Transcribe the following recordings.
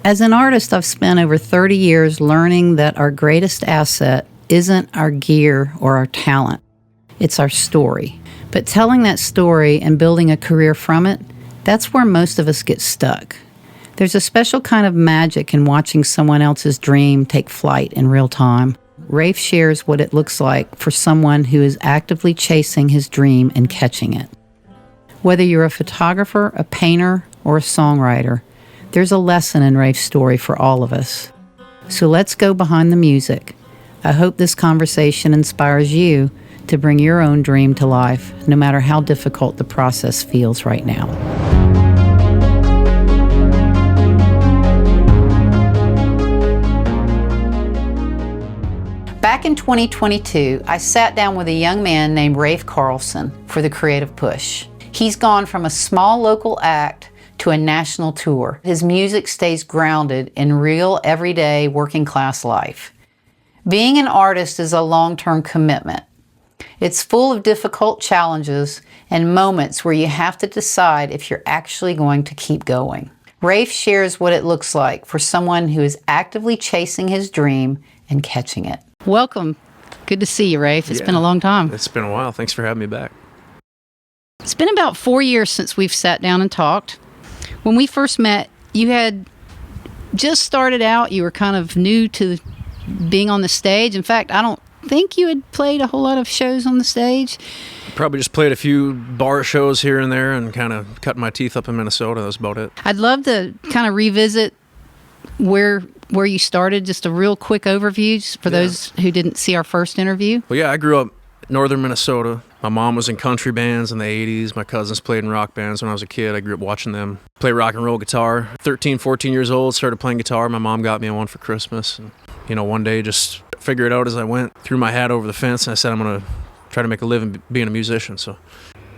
As an artist, I've spent over 30 years learning that our greatest asset isn't our gear or our talent. It's our story. But telling that story and building a career from it, that's where most of us get stuck. There's a special kind of magic in watching someone else's dream take flight in real time. Rafe shares what it looks like for someone who is actively chasing his dream and catching it. Whether you're a photographer, a painter, or a songwriter, there's a lesson in Rafe's story for all of us. So let's go behind the music. I hope this conversation inspires you to bring your own dream to life, no matter how difficult the process feels right now. Back in 2022, I sat down with a young man named Rafe Carlson for the Creative Push. He's gone from a small local act to a national tour. His music stays grounded in real, everyday, working-class life. Being an artist is a long-term commitment. It's full of difficult challenges and moments where you have to decide if you're actually going to keep going. Rafe shares what it looks like for someone who is actively chasing his dream and catching it. Welcome. Good to see you, Rafe. It's been a long time. It's been a while. Thanks for having me back. It's been about 4 years since we've sat down and talked. When we first met, you had just started out. You were kind of new to being on the stage. In fact, I don't think you had played a whole lot of shows on the stage. Probably just played a few bar shows here and there and kind of cut my teeth up in Minnesota. That's about it. I'd love to kind of revisit where you started, just a real quick overview for those who didn't see our first interview. Well, I grew up in northern Minnesota. My mom was in country bands in the 80s. My cousins played in rock bands when I was a kid. I grew up watching them play rock and roll guitar. 13, 14 years old, started playing guitar. My mom got me one for Christmas. And, one day just figured it out as I went, threw my hat over the fence, and I said I'm going to try to make a living being a musician. So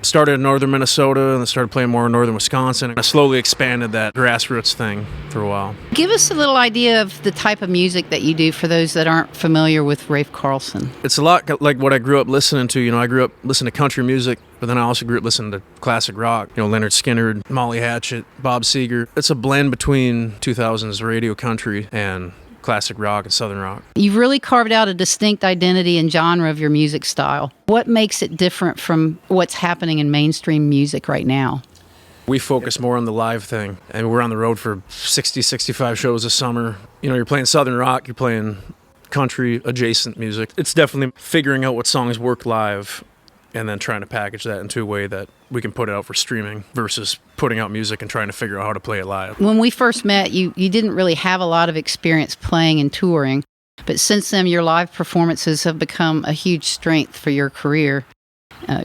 started in northern Minnesota and then started playing more in northern Wisconsin. I slowly expanded that grassroots thing for a while. Give us a little idea of the type of music that you do for those that aren't familiar with Rafe Carlson. It's a lot like what I grew up listening to. I grew up listening to country music, but then I also grew up listening to classic rock. Leonard Skinner, Molly Hatchet, Bob Seger. It's a blend between 2000s radio country and classic rock and southern rock. You've really carved out a distinct identity and genre of your music style. What makes it different from what's happening in mainstream music right now? We focus more on the live thing, and we're on the road for 60, 65 shows a summer. You're playing southern rock, you're playing country adjacent music. It's definitely figuring out what songs work live and then trying to package that into a way that we can put it out for streaming versus putting out music and trying to figure out how to play it live. When we first met, you didn't really have a lot of experience playing and touring, but since then your live performances have become a huge strength for your career.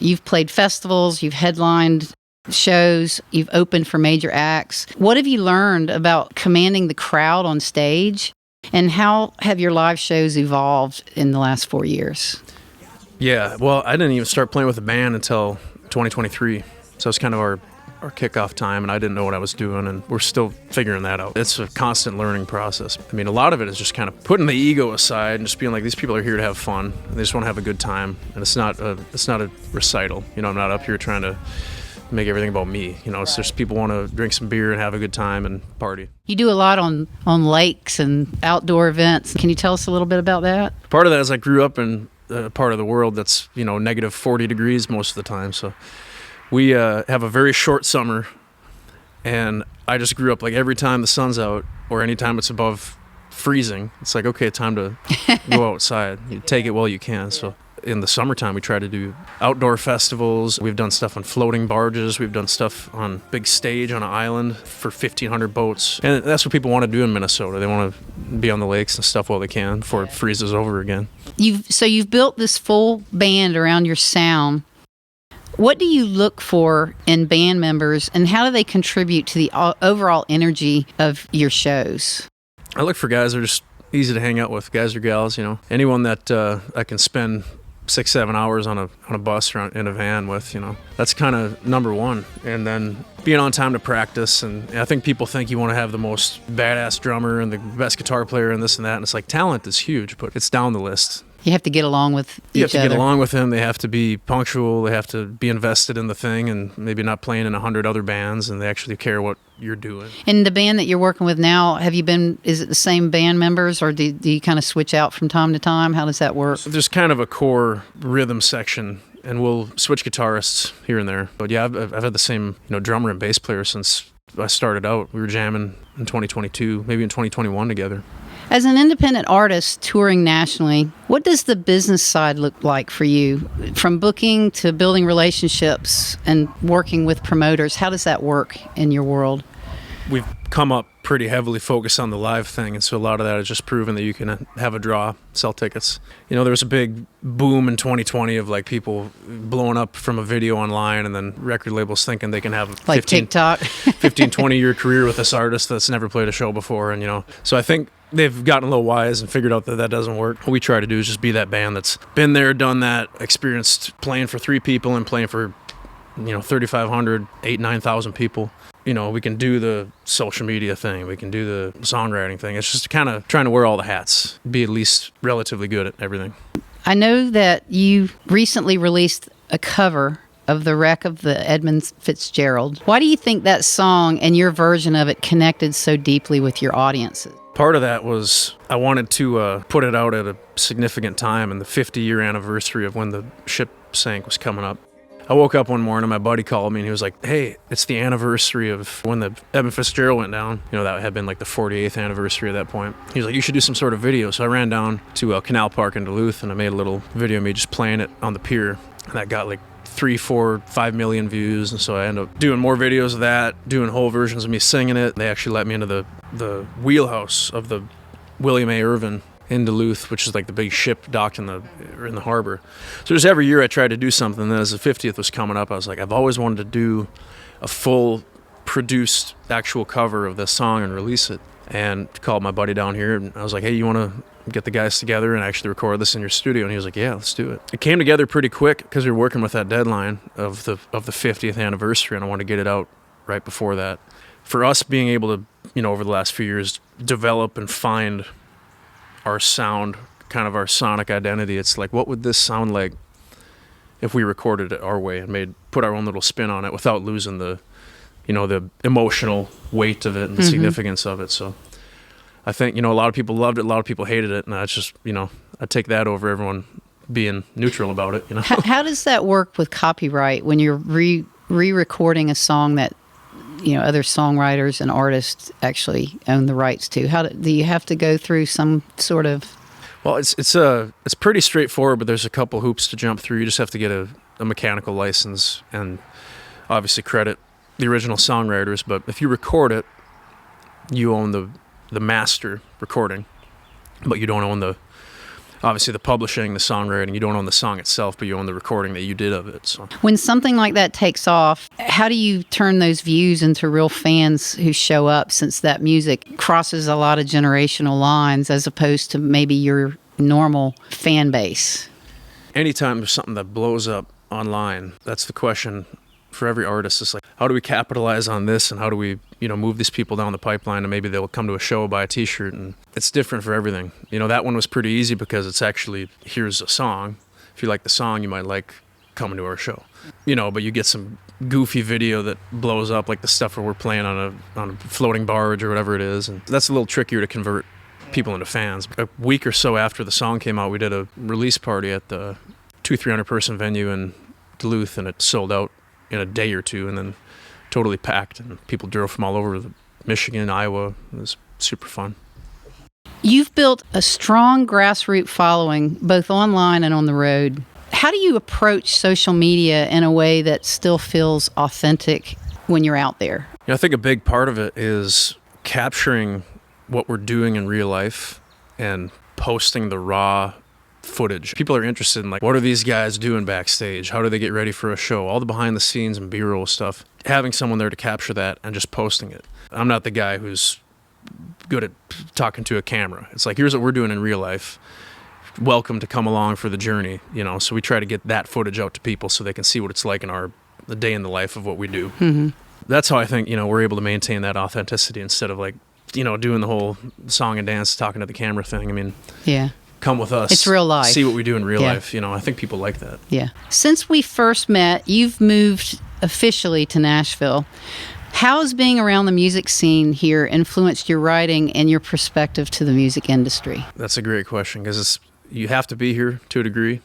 You've played festivals, you've headlined shows, you've opened for major acts. What have you learned about commanding the crowd on stage, and how have your live shows evolved in the last 4 years? Yeah, well, I didn't even start playing with a band until 2023. So it's kind of our kickoff time, and I didn't know what I was doing, and we're still figuring that out. It's a constant learning process. I mean, a lot of it is just kind of putting the ego aside and just being like, these people are here to have fun, and they just want to have a good time, and it's not a recital. I'm not up here trying to make everything about me. It's just people want to drink some beer and have a good time and party. You do a lot on lakes and outdoor events. Can you tell us a little bit about that? Part of that is I grew up in a part of the world that's negative 40 degrees most of the time, so we have a very short summer, and I just grew up like every time the sun's out or anytime it's above freezing, it's like, okay, time to go outside. You take it while you can. So in the summertime we try to do outdoor festivals. We've done stuff on floating barges, we've done stuff on big stage on an island for 1,500 boats, and that's what people want to do in Minnesota. They want to be on the lakes and stuff while they can before it freezes over again. You've built this full band around your sound. What do you look for in band members, and how do they contribute to the overall energy of your shows? I look for guys that are just easy to hang out with, guys or gals. Anyone that I can spend 6-7 hours on a bus or in a van with. That's kind of number one. And then being on time to practice. And I think people think you want to have the most badass drummer and the best guitar player and this and that, and it's like, talent is huge, but it's down the list. You have to get along with You have each to other. get along with them. They have to be punctual. They have to be invested in the thing and maybe not playing in 100 other bands, and they actually care what you're doing. In the band that you're working with now, is it the same band members, or do you kind of switch out from time to time? How does that work? So there's kind of a core rhythm section, and we'll switch guitarists here and there. But yeah, I've had the same drummer and bass player since I started out. We were jamming in 2022, maybe in 2021 together. As an independent artist touring nationally, what does the business side look like for you? From booking to building relationships and working with promoters, how does that work in your world? We've come up pretty heavily focused on the live thing, and so a lot of that is just proven that you can have a draw, sell tickets. There was a big boom in 2020 of like people blowing up from a video online, and then record labels thinking they can have a like 15, 20-year career with this artist that's never played a show before. And so I think they've gotten a little wise and figured out that that doesn't work. What we try to do is just be that band that's been there, done that, experienced playing for 3 people and playing for 3,500, 8,000, 9,000 people. We can do the social media thing. We can do the songwriting thing. It's just kind of trying to wear all the hats, be at least relatively good at everything. I know that you recently released a cover of The Wreck of the Edmund Fitzgerald. Why do you think that song and your version of it connected so deeply with your audiences? Part of that was I wanted to put it out at a significant time, and the 50-year anniversary of when the ship sank was coming up. I woke up one morning, my buddy called me, and he was like, hey, it's the anniversary of when the Edmund Fitzgerald went down. That had been like the 48th anniversary at that point. He was like, you should do some sort of video. So I ran down to Canal Park in Duluth, and I made a little video of me just playing it on the pier. And that got like 3, 4, 5 million views. And so I ended up doing more videos of that, doing whole versions of me singing it. They actually let me into the wheelhouse of the William A. Irvin in Duluth, which is like the big ship docked in the harbor. So just every year I tried to do something. And then as the 50th was coming up, I was like, I've always wanted to do a full produced actual cover of this song and release it. And called my buddy down here, and I was like, hey, you want to get the guys together and actually record this in your studio? And he was like, yeah, let's do it. It came together pretty quick because we were working with that deadline of the 50th anniversary, and I wanted to get it out right before that. For us being able to, over the last few years, develop and find our sound, kind of our sonic identity, it's like, what would this sound like if we recorded it our way and put our own little spin on it without losing the emotional weight of it and the significance of it. So I think, a lot of people loved it, a lot of people hated it, and I just, I take that over everyone being neutral about it, How does that work with copyright when you're re-recording a song that, other songwriters and artists actually own the rights to? Do you have to go through some sort of... Well, it's pretty straightforward, but there's a couple hoops to jump through. You just have to get a mechanical license and obviously credit the original songwriters. But if you record it, you own the master recording, but you don't own obviously the publishing, the songwriting. You don't own the song itself, but you own the recording that you did of it. So when something like that takes off, how do you turn those views into real fans who show up, since that music crosses a lot of generational lines as opposed to maybe your normal fan base? Anytime there's something that blows up online, that's the question for every artist. It's like, how do we capitalize on this, and how do we move these people down the pipeline, and maybe they'll come to a show, buy a t-shirt, and it's different for everything. That one was pretty easy because it's actually, here's a song. If you like the song, you might like coming to our show. But you get some goofy video that blows up, like the stuff where we're playing on a floating barge or whatever it is, and that's a little trickier to convert people into fans. A week or so after the song came out, we did a release party at the 200-300 person venue in Duluth, and it sold out in a day or two, and then totally packed, and people drove from all over Michigan, Iowa. It was super fun. You've built a strong grassroots following, both online and on the road. How do you approach social media in a way that still feels authentic when you're out there? I think a big part of it is capturing what we're doing in real life and posting the raw footage. People are interested in, like, what are these guys doing backstage? How do they get ready for a show? All the behind the scenes and B-roll stuff. Having someone there to capture that and just posting it. I'm not the guy who's good at talking to a camera. It's like, here's what we're doing in real life. Welcome to come along for the journey, So we try to get that footage out to people so they can see what it's like in the day in the life of what we do. Mm-hmm. That's how I think, we're able to maintain that authenticity instead of, like, doing the whole song and dance, talking to the camera thing. I mean, yeah. come with us. It's real life. See what we do in real Yeah. life. I think people like that. Yeah. Since we first met, you've moved officially to Nashville. How has being around the music scene here influenced your writing and your perspective to the music industry? That's a great question, because you have to be here to a degree,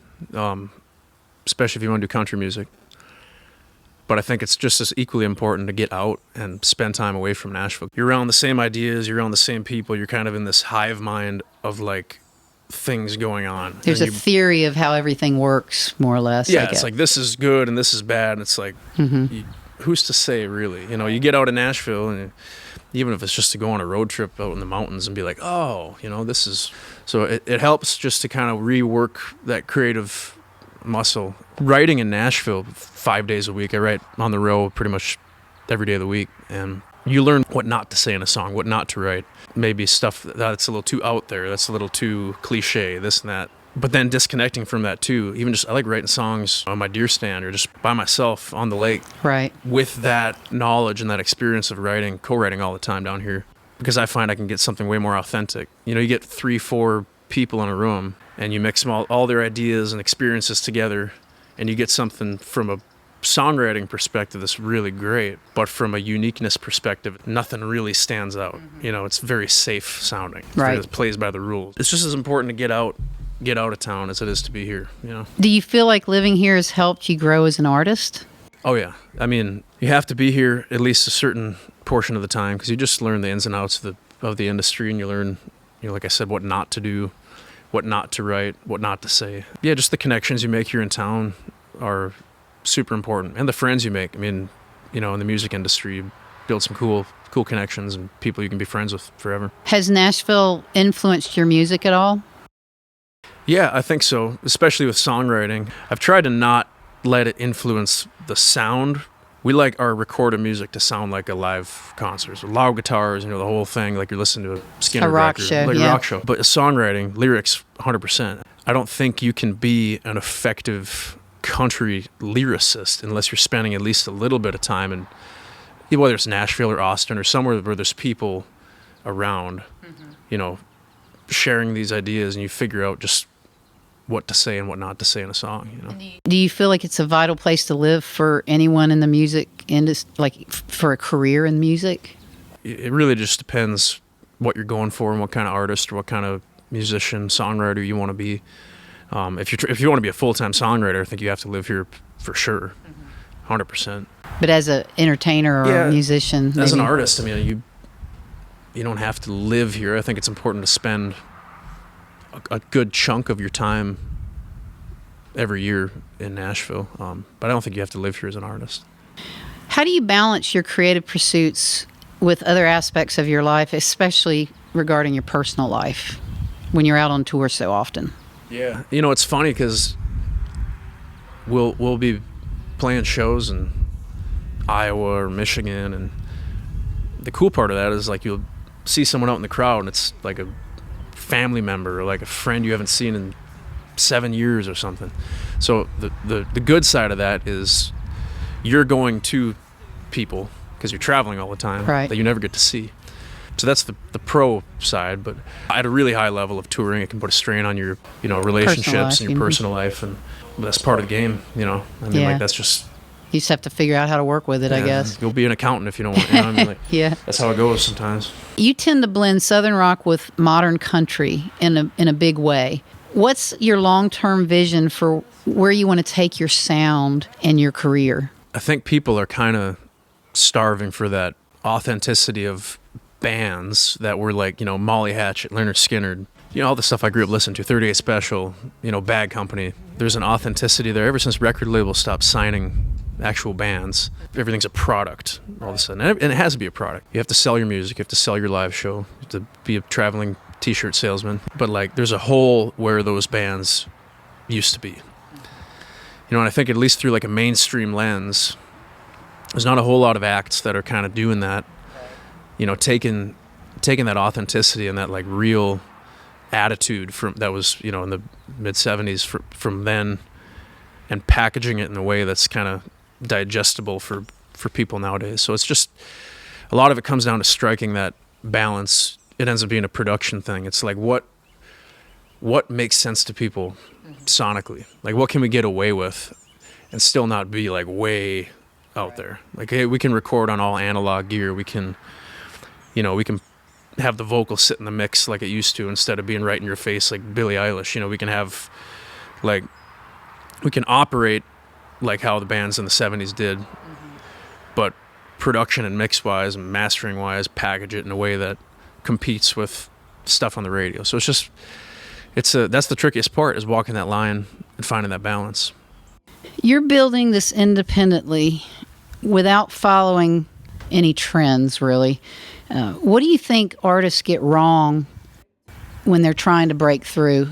especially if you want to do country music. But I think it's just as equally important to get out and spend time away from Nashville. You're around the same ideas, you're around the same people, you're kind of in this hive mind of like things going on. There's a theory of how everything works, more or less. Yeah, it's like this is good and this is bad, and it's like, who's to say, really? You get out in Nashville, and even if it's just to go on a road trip out in the mountains and be like, oh, this is... So it helps just to kind of rework that creative muscle. Writing in Nashville 5 days a week, I write on the road pretty much every day of the week, and you learn what not to say in a song, what not to write. Maybe stuff that's a little too out there, that's a little too cliche, this and that. But then disconnecting from that too, even just, I like writing songs on my deer stand or just by myself on the lake. Right. With that knowledge and that experience of writing, co-writing all the time down here, because I find I can get something way more authentic. You get 3-4 people in a room and you mix all their ideas and experiences together, and you get something from a songwriting perspective that's really great, but from a uniqueness perspective, nothing really stands out. It's very safe sounding. Right. It plays by the rules. It's just as important to get out of town as it is to be here. Do you feel like living here has helped you grow as an artist? Oh yeah. You have to be here at least a certain portion of the time, because you just learn the ins and outs of the industry, and you learn, like I said, what not to do, what not to write, what not to say. Yeah, just the connections you make here in town are super important, and the friends you make. In the music industry, you build some cool connections and people you can be friends with forever. Has Nashville influenced your music at all? Yeah, I think so, especially with songwriting. I've tried to not let it influence the sound. We like our recorded music to sound like a live concert. So loud guitars, the whole thing, like you're listening to a Skinner rock record, show, like yeah. a rock show. But songwriting, lyrics, 100%. I don't think you can be an effective country lyricist unless you're spending at least a little bit of time in, whether it's Nashville or Austin or somewhere where there's people around, sharing these ideas, and you figure out just what to say and what not to say in a song. Do you feel like it's a vital place to live for anyone in the music industry, like for a career in music? It really just depends what you're going for and what kind of artist or what kind of musician, songwriter you want to be. If you want to be a full-time songwriter, I think you have to live here for sure, 100%. But as an entertainer or a musician, as an artist, you don't have to live here. I think it's important to spend a good chunk of your time every year in Nashville, but I don't think you have to live here as an artist. How do you balance your creative pursuits with other aspects of your life, especially regarding your personal life, when you're out on tour so often? Yeah, it's funny because we'll be playing shows in Iowa or Michigan, and the cool part of that is like you'll see someone out in the crowd and it's like a family member or like a friend you haven't seen in 7 years or something. So the good side of that is you're going to people because you're traveling all the time, right, that you never get to see. So that's the pro side, but at a really high level of touring, it can put a strain on your relationships and your personal life, and that's part of the game. That's just, you just have to figure out how to work with it, I guess. You'll be an accountant if you don't want. Yeah, that's how it goes sometimes. You tend to blend Southern rock with modern country in a big way. What's your long-term vision for where you want to take your sound and your career? I think people are kind of starving for that authenticity of bands that were like, Molly Hatchet, Leonard Skinner, all the stuff I grew up listening to, 38 Special, Bad Company. There's an authenticity there. Ever since record labels stopped signing actual bands, everything's a product all of a sudden. And it has to be a product. You have to sell your music, you have to sell your live show, you have to be a traveling t-shirt salesman. But there's a hole where those bands used to be. And I think at least through a mainstream lens, there's not a whole lot of acts that are kind of doing that, taking that authenticity and that real attitude from that was, in the mid 70s from then, and packaging it in a way that's kind of digestible for people nowadays. So it's just, a lot of it comes down to striking that balance. It ends up being a production thing. It's like, what what makes sense to people sonically. Like, what can we get away with and still not be like way out there? Like, hey, we can record on all analog gear. We can, we can have the vocals sit in the mix like it used to instead of being right in your face like Billie Eilish. We can have, like, we can operate like how the bands in the 70s did, but production and mix-wise and mastering-wise, package it in a way that competes with stuff on the radio. So that's the trickiest part, is walking that line and finding that balance. You're building this independently without following any trends, really. What do you think artists get wrong when they're trying to break through?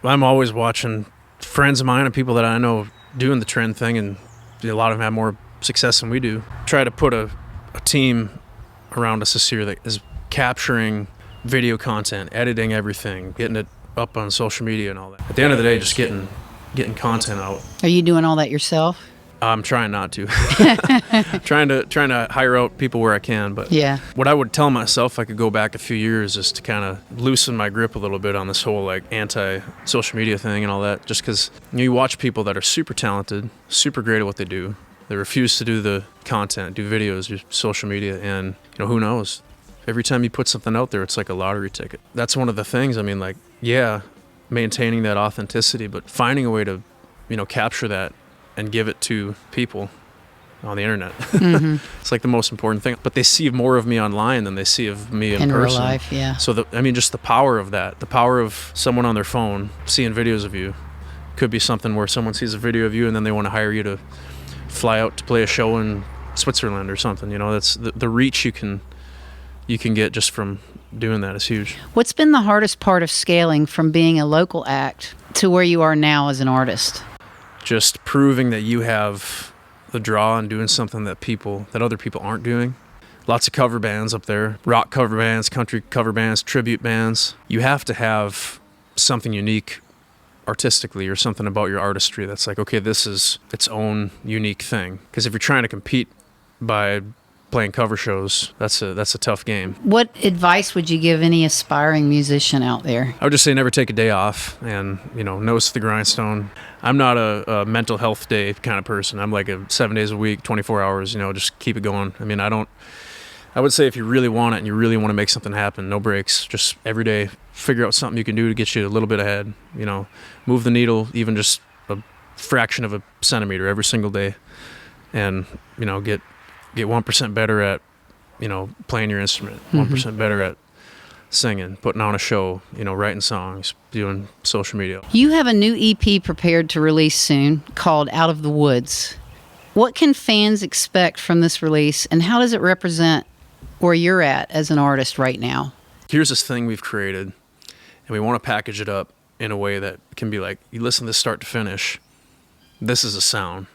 I'm always watching friends of mine and people that I know doing the trend thing, and a lot of them have more success than we do. Try to put a team around us this year that is capturing video content, editing everything, getting it up on social media and all that. At the end of the day, just getting content out. Are you doing all that yourself? I'm trying not to. trying to hire out people where I can. But yeah, what I would tell myself if I could go back a few years is to kind of loosen my grip a little bit on this whole like anti-social media thing and all that. Just because you watch people that are super talented, super great at what they do. They refuse to do the content, do videos, do social media, and who knows? Every time you put something out there, it's like a lottery ticket. That's one of the things. I mean, like, yeah, maintaining that authenticity, but finding a way to, capture that and give it to people on the internet. Mm-hmm. It's like the most important thing. But they see more of me online than they see of me in person. Real life, yeah. So, just the power of that, the power of someone on their phone seeing videos of you, could be something where someone sees a video of you and then they want to hire you to fly out to play a show in Switzerland or something. That's the reach you can get just from doing that is huge. What's been the hardest part of scaling from being a local act to where you are now as an artist? Just proving that you have the draw and doing something that other people aren't doing. Lots of cover bands up there, rock cover bands, country cover bands, tribute bands. You have to have something unique artistically, or something about your artistry that's like, okay, this is its own unique thing. Because if you're trying to compete by playing cover shows, that's a tough game. What advice would you give any aspiring musician out there? I would just say never take a day off, and nose to the grindstone. I'm not a mental health day kind of person. I'm like a 7 days a week, 24 hours, just keep it going. I mean, I would say if you really want it and you really want to make something happen, no breaks, just every day figure out something you can do to get you a little bit ahead. Move the needle even just a fraction of a centimeter every single day, and get 1% better at playing your instrument, 1% better at singing, putting on a show, writing songs, doing social media. You have a new EP prepared to release soon called Out of the Woods. What can fans expect from this release, and how does it represent where you're at as an artist right now? Here's this thing we've created, and we want to package it up in a way that can be like, you listen to this start to finish, this is a sound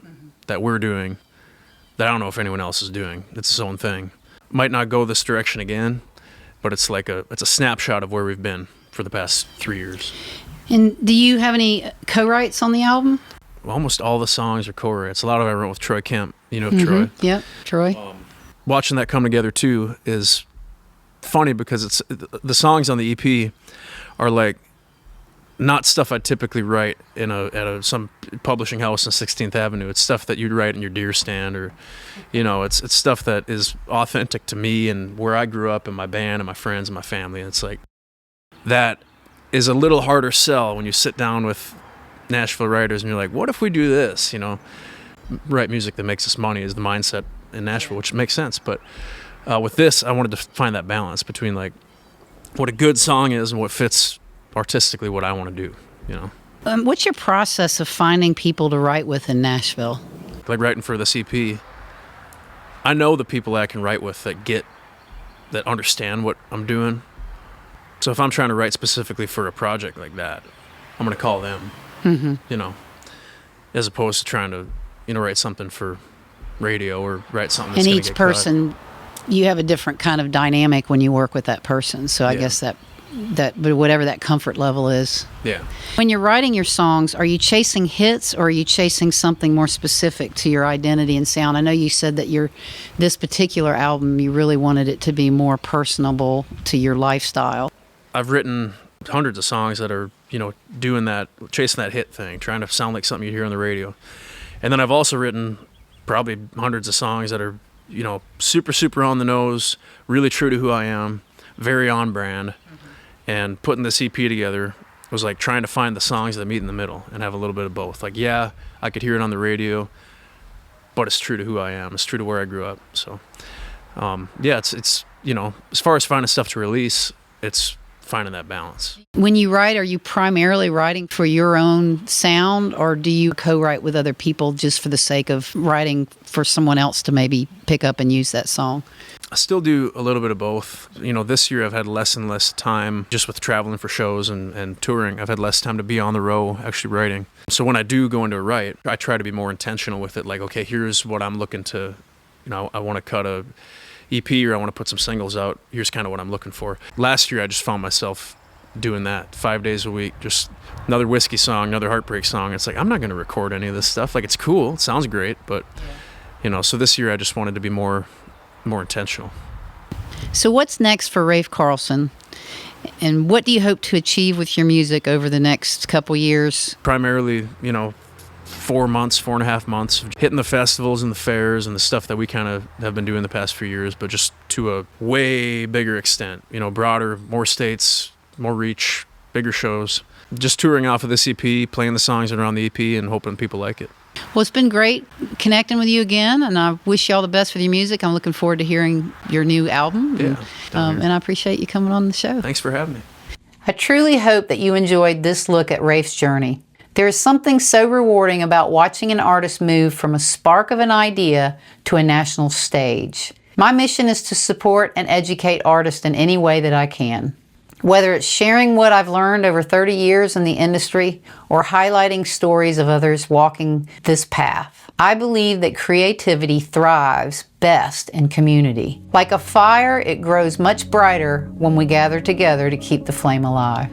that we're doing that I don't know if anyone else is doing. It's its own thing. Might not go this direction again, but it's a snapshot of where we've been for the past 3 years. And do you have any co-writes on the album? Almost all the songs are co-writes. A lot of it I wrote with Troy Kemp. Troy? Yep, Troy. Watching that come together too is funny, because it's the songs on the EP are like not stuff I'd typically write at some publishing house on 16th Avenue. It's stuff that you'd write in your deer stand, or it's stuff that is authentic to me and where I grew up and my band and my friends and my family. And it's like, that is a little harder sell when you sit down with Nashville writers and you're like, what if we do this? Write music that makes us money is the mindset in Nashville, which makes sense. But with this, I wanted to find that balance between like what a good song is and what fits artistically what I want to do. What's your process of finding people to write with in Nashville? Like writing for this EP, I know the people that I can write with that understand what I'm doing. So if I'm trying to write specifically for a project like that, I'm going to call them, as opposed to trying to, write something for radio or write something that's going to get cut. And each person, you have a different kind of dynamic when you work with that person. So I guess that whatever that comfort level is. Yeah. When you're writing your songs, are you chasing hits, or are you chasing something more specific to your identity and sound? I know you said that this particular album, you really wanted it to be more personable to your lifestyle. I've written hundreds of songs that are, doing that, chasing that hit thing, trying to sound like something you hear on the radio. And then I've also written probably hundreds of songs that are, super, super on the nose, really true to who I am, very on brand. And putting this EP together was like trying to find the songs that meet in the middle and have a little bit of both. Like, yeah, I could hear it on the radio, but it's true to who I am. It's true to where I grew up. So, yeah, it's as far as finding stuff to release, it's finding that balance. When you write, are you primarily writing for your own sound, or do you co-write with other people just for the sake of writing for someone else to maybe pick up and use that song? I still do a little bit of both. This year I've had less and less time just with traveling for shows and touring. I've had less time to be on the road actually writing. So when I do go into a write, I try to be more intentional with it. Like, okay, here's what I'm looking to, I want to cut a EP, or I want to put some singles out. Here's kind of what I'm looking for. Last year I just found myself doing that 5 days a week, just another whiskey song, another heartbreak song. It's like, I'm not going to record any of this stuff. Like, it's cool, it sounds great, but so this year I just wanted to be more intentional. So what's next for Rafe Carlson, and what do you hope to achieve with your music over the next couple years? Primarily, 4.5 months of hitting the festivals and the fairs and the stuff that we kind of have been doing the past few years, but just to a way bigger extent, broader, more states, more reach, bigger shows. Just touring off of this EP, playing the songs that are on the EP, and hoping people like it. Well, it's been great connecting with you again, and I wish you all the best with your music. I'm looking forward to hearing your new album. Yeah, and I appreciate you coming on the show. Thanks for having me. I truly hope that you enjoyed this look at Rafe's journey. There is something so rewarding about watching an artist move from a spark of an idea to a national stage. My mission is to support and educate artists in any way that I can. Whether it's sharing what I've learned over 30 years in the industry or highlighting stories of others walking this path, I believe that creativity thrives best in community. Like a fire, it grows much brighter when we gather together to keep the flame alive.